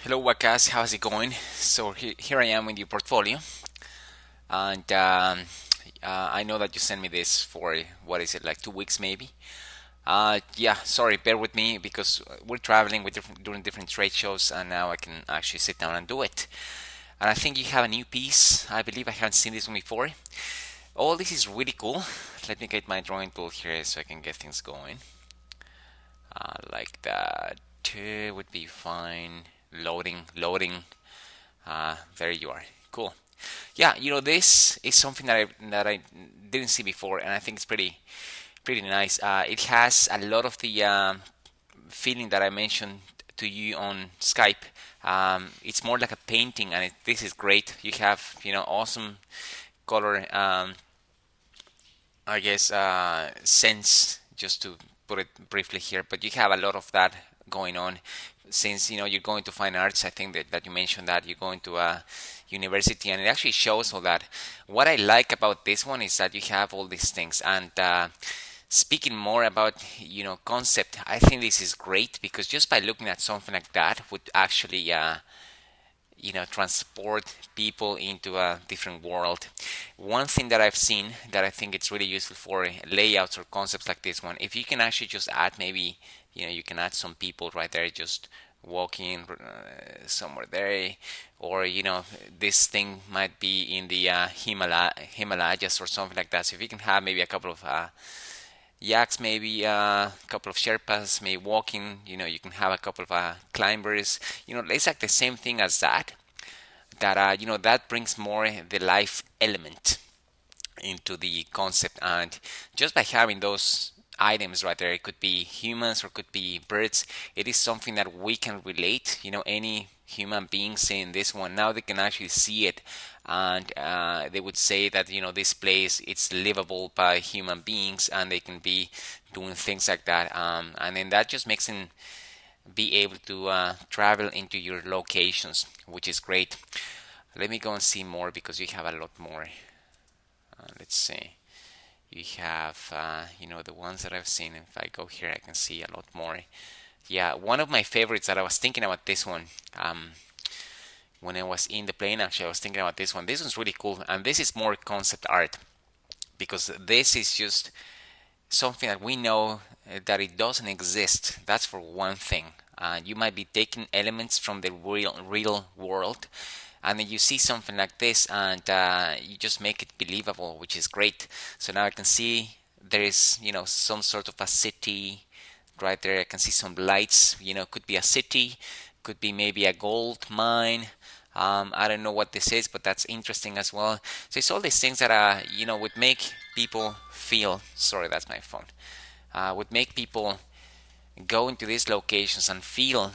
Hello, Waqas. How's it going? So here I am with your portfolio, and I know that you sent me this for what is it, like 2 weeks maybe. Yeah, sorry, bear with me because we're traveling with doing different trade shows, and now I can actually sit down and do it. And I think you have a new piece. I believe I haven't seen this one before. Oh, this is really cool. Let me get my drawing tool here so I can get things going. Like that would be fine. Loading. There you are. Cool. Yeah, this is something that I didn't see before, and I think it's pretty nice. It has a lot of the feeling that I mentioned to you on Skype. It's more like a painting, and this is great. You have awesome color. I guess sense, just to put it briefly here, but you have a lot of that going on. Since you're going to fine arts, I think that you mentioned that you're going to a university, and it actually shows all that. What I like about this one is that you have all these things, and speaking more about concept, I think this is great because just by looking at something like that would actually transport people into a different world. One thing that I've seen that I think it's really useful for layouts or concepts like this one, if you can actually just add, maybe you can add some people right there just walking somewhere there, or this thing might be in the Himalayas or something like that. So if you can have maybe a couple of yaks, maybe a couple of Sherpas, maybe walking. You can have a couple of climbers. It's like the same thing as that. That brings more the life element into the concept, and just by having those items right there, it could be humans or could be birds. It is something that we can relate. Any human being seeing this one now, they can actually see it, and they would say that this place it's livable by human beings, and they can be doing things like that. And then that just makes them be able to travel into your locations, which is great. Let me go and see more because you have a lot more. Let's see. You have, the ones that I've seen. If I go here, I can see a lot more. Yeah, one of my favorites that I was thinking about this one. When I was in the plane, actually, I was thinking about this one. This one's really cool, and this is more concept art because this is just something that we know that it doesn't exist. That's for one thing. You might be taking elements from the real world, and then you see something like this, and you just make it believable, which is great. So now I can see there is some sort of a city right there. I can see some lights. Could be a city, could be maybe a gold mine. I don't know what this is, but that's interesting as well. So it's all these things that would make people feel. Sorry, that's my phone. Would make people go into these locations and feel,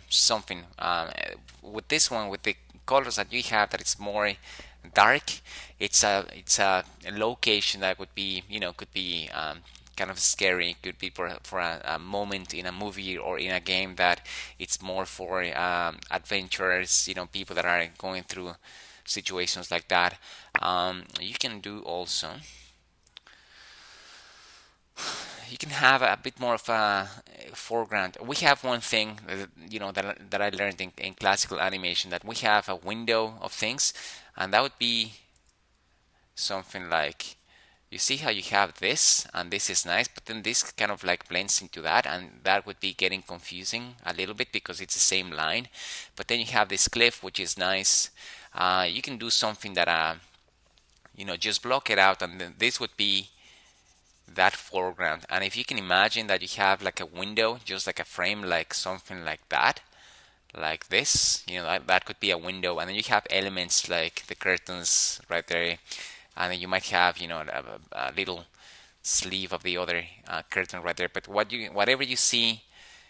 something. With this one, with the colors that you have, that it's more dark. It's a location that would be, could be kind of scary. It could be for a moment in a movie or in a game that it's more for adventurers. People that are going through situations like that. You can do also, you can have a bit more of a foreground. We have one thing that I learned in classical animation, that we have a window of things, and that would be something like, you see how you have this and this is nice, but then this kind of like blends into that, and that would be getting confusing a little bit because it's the same line. But then you have this cliff, which is nice. You can do something that just block it out, and then this would be that foreground. And if you can imagine that you have like a window, just like a frame, like something like that, like this, that could be a window. And then you have elements like the curtains right there, and then you might have a little sleeve of the other curtain right there. But whatever you see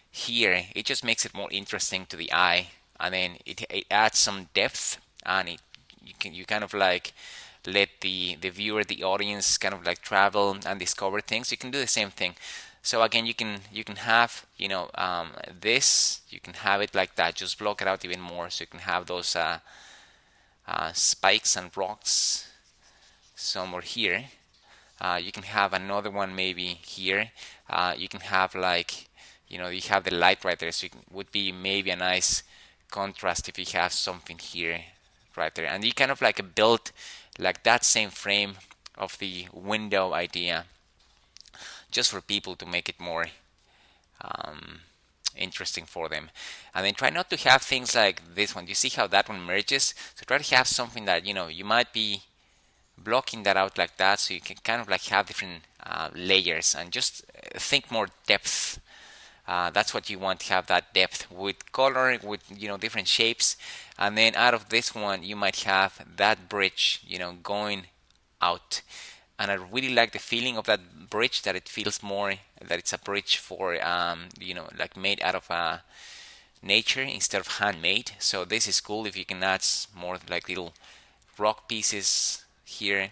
here, it just makes it more interesting to the eye, and then it adds some depth, and you kind of like let the viewer, the audience, kind of like travel and discover things. You can do the same thing. So again, you can have this, you can have it like that, just block it out even more, so you can have those spikes and rocks somewhere here. You can have another one maybe here. You can have like you have the light right there, so it would be maybe a nice contrast if you have something here right there, and you kind of like build like that same frame of the window idea just for people to make it more um, interesting for them. And then try not to have things like this one. You see how that one merges? So try to have something that, you know, you might be blocking that out like that, so you can kind of like have different layers and just think more depth. That's what you want, to have that depth with color, with, you know, different shapes. And then out of this one you might have that bridge, you know, going out. And I really like the feeling of that bridge, that it feels more that it's a bridge for you know, like made out of nature instead of handmade. So this is cool if you can add more like little rock pieces here.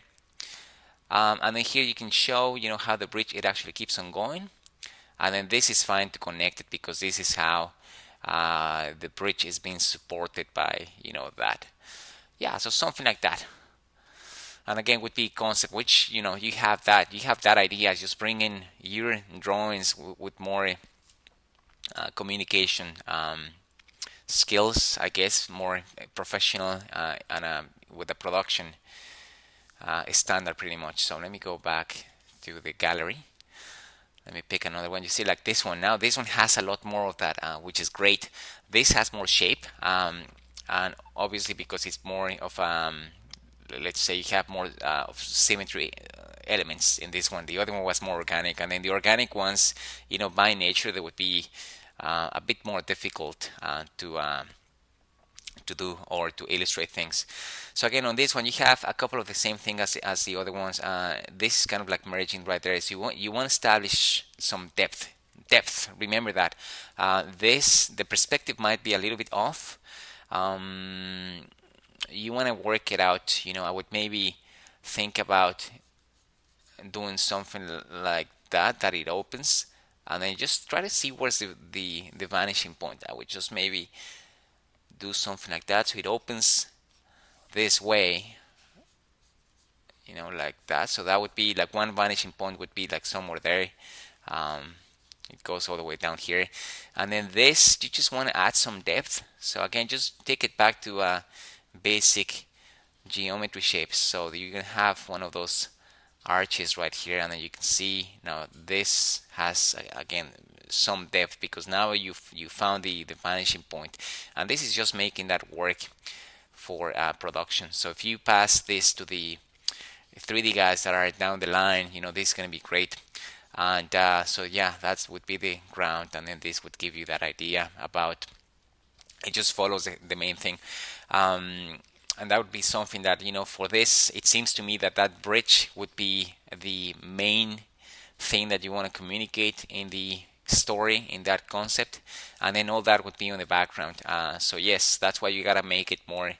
And then here you can show, you know, how the bridge, it actually keeps on going. And then this is fine to connect it, because this is how the bridge is being supported by, you know, that. Yeah, so something like that. And again, with the concept, which, you know, you have that idea, just bring in your drawings with more communication skills, I guess, more professional, and with the production standard pretty much. So let me go back to the gallery. Let me pick another one. You see, like this one now, this one has a lot more of that, which is great. This has more shape, and obviously because it's more of let's say you have more of symmetry elements in this one. The other one was more organic, and then the organic ones, you know, by nature they would be a bit more difficult to do or to illustrate things. So again, on this one you have a couple of the same thing as the other ones. This is kind of like merging right there. So you want to establish some depth. Remember that the perspective might be a little bit off. You want to work it out. You know, I would maybe think about doing something like that it opens, and then just try to see where's the vanishing point. I would just maybe do something like that, so it opens this way, you know, like that. So that would be like one vanishing point would be like somewhere there. It goes all the way down here, and then this, you just want to add some depth. So again, just take it back to basic geometry shapes. So you can have one of those arches right here, and then you can see now this has again some depth, because now you found the vanishing point, and this is just making that work for production. So if you pass this to the 3D guys that are down the line, you know, this is going to be great. And so yeah, that would be the ground, and then this would give you that idea about, it just follows the main thing. And that would be something that, you know, for this, it seems to me that that bridge would be the main thing that you want to communicate in the story, in that concept, and then all that would be on the background. So yes, that's why you gotta make it more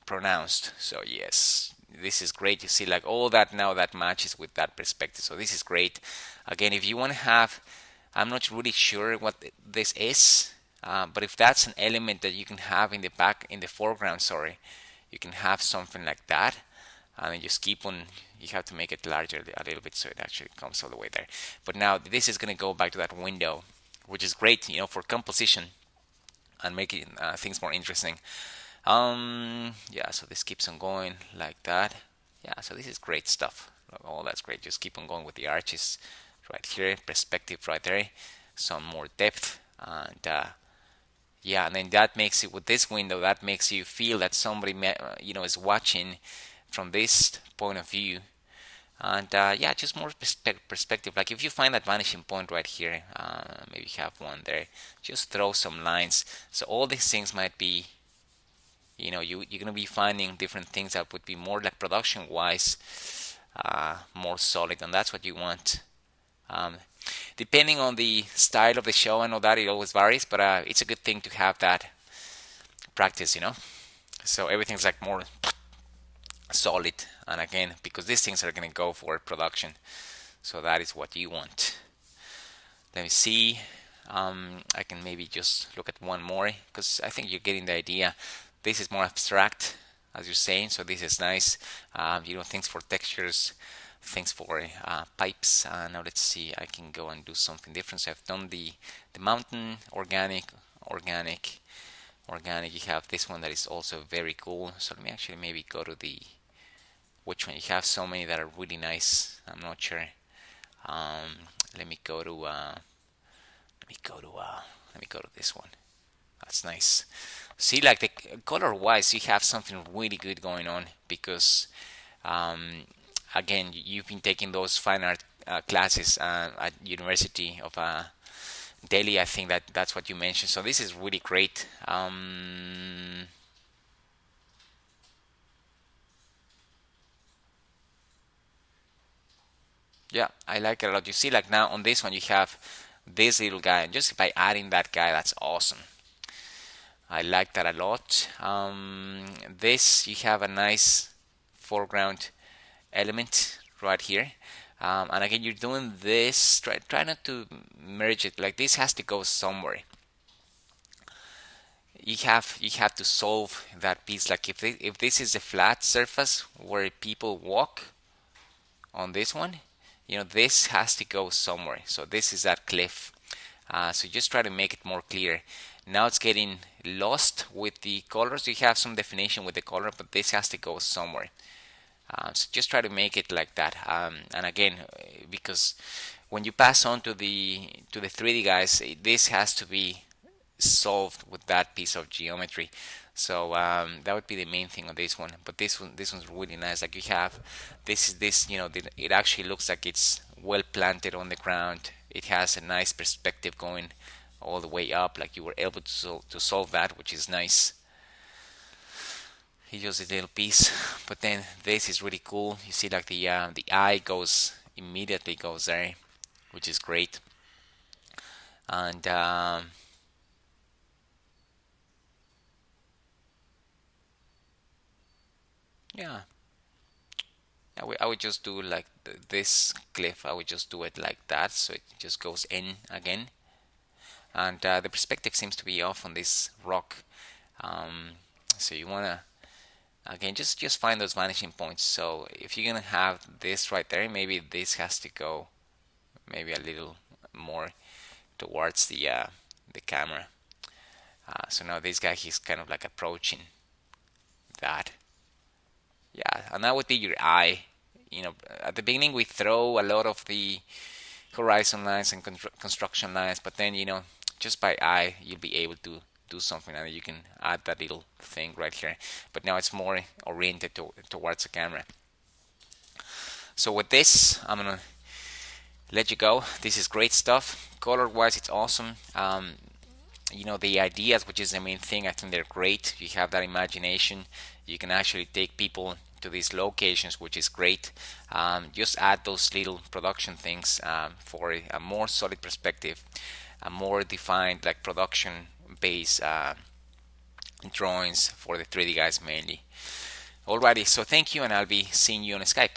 pronounced. So yes, this is great. You see, like all that now that matches with that perspective. So this is great. Again, if you want to have, I'm not really sure what this is, but if that's an element that you can have in the foreground, sorry, you can have something like that, and then just keep on. You have to make it larger a little bit so it actually comes all the way there. But now this is going to go back to that window, which is great, you know, for composition and making things more interesting. Yeah, so this keeps on going like that. Yeah, so this is great stuff. Oh, that's great. Just keep on going with the arches right here, perspective right there, some more depth, and yeah, and then that makes it, with this window, that makes you feel that somebody you know, is watching from this point of view. And yeah, just more perspective. Like if you find that vanishing point right here, maybe you have one there, just throw some lines. So all these things might be, you know, you're going to be finding different things that would be more like production wise, more solid, and that's what you want. Depending on the style of the show, I know that it always varies, but it's a good thing to have that practice, you know, so everything's like more solid. And again, because these things are going to go for production, so that is what you want. Let me see. I can maybe just look at one more, because I think you're getting the idea. This is more abstract, as you're saying, so this is nice. You know, things for textures, things for pipes. Now let's see, I can go and do something different. So I've done the mountain, organic, organic, organic. You have this one that is also very cool. So let me actually maybe go to the, which one? You have so many that are really nice. I'm not sure. Let me go to let me go to this one. That's nice. See, like the color wise, you have something really good going on because um, again, you've been taking those fine art classes at University of Delhi. I think that's what you mentioned. So this is really great. Yeah, I like it a lot. You see, like now on this one, you have this little guy, and just by adding that guy, that's awesome. I like that a lot. This, you have a nice foreground element right here. And again, you're doing this. Try not to merge it. Like this has to go somewhere. You have to solve that piece. Like if this is a flat surface where people walk on this one, this has to go somewhere. So this is that cliff. So just try to make it more clear. Now it's getting lost with the colors. You have some definition with the color, but this has to go somewhere. So just try to make it like that. And again, because when you pass on to the 3D guys, this has to be solved with that piece of geometry. So that would be the main thing on this one. But this one's really nice. Like you have this, it actually looks like it's well planted on the ground. It has a nice perspective going all the way up. Like you were able to solve that, which is nice. He just a little piece, but then this is really cool. You see, like the eye goes immediately goes there, which is great. And yeah, I would just do like this cliff. I would just do it like that, so it just goes in again. And the perspective seems to be off on this rock. Um, so you wanna again just find those vanishing points. So if you're gonna have this right there, maybe this has to go maybe a little more towards the camera. So now this guy, he's kind of like approaching that. Yeah, and that would be your eye. At the beginning we throw a lot of the horizon lines and construction lines, but then just by eye you'll be able to do something, and you can add that little thing right here. But now it's more oriented towards the camera. So with this, I'm gonna let you go. This is great stuff. Color wise, it's awesome. The ideas, which is the main thing, I think they're great. You have that imagination. You can actually take people to these locations, which is great. Just add those little production things for a more solid perspective, a more defined like production base drawings for the 3D guys mainly. Alrighty, so thank you, and I'll be seeing you on Skype.